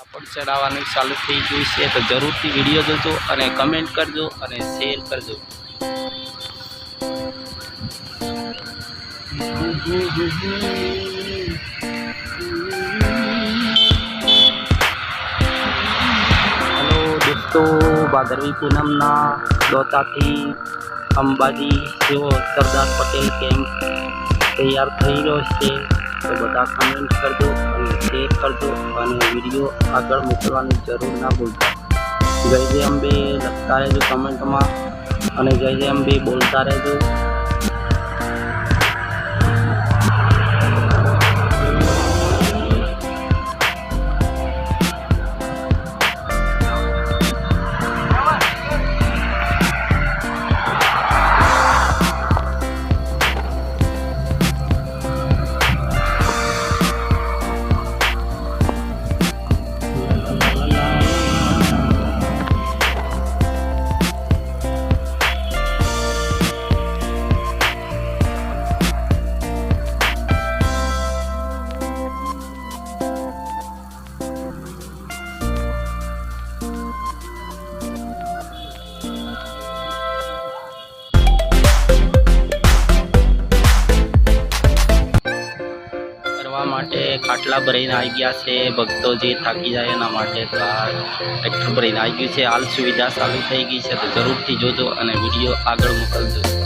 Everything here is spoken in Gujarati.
કાપડ ચડાવવાનું ચાલુ થઈ ગયું છે, તો જરૂરથી વિડીયો જોજો અને કમેન્ટ કરજો અને શેર કરજો. હેલો દોસ્તો, ભાદરવી પૂનમના દોતાથી અંબાજી જેવો સરદાર પટેલ કેમ્પ તૈયાર થઈ રહ્યો છે. તો બધા કમેન્ટ કરજો અને શેર કરજો અને વિડીયો આગળ મોકલવાની જરૂર ના ભૂલતા. જય જય અંબે લખતા રહેજો કમેન્ટમાં અને જય જય અંબે બોલતા રહેજો. માટે ખાટલા ભરીને આવી ગયા છે. ભક્તો જે થાકી જાય એના માટે ટ્રેક્ટર ભરીને આવી ગયું છે. હાલ સુવિધા ચાલુ થઈ ગઈ છે, તો જરૂરથી જોજો અને વિડીયો આગળ મોકલજો.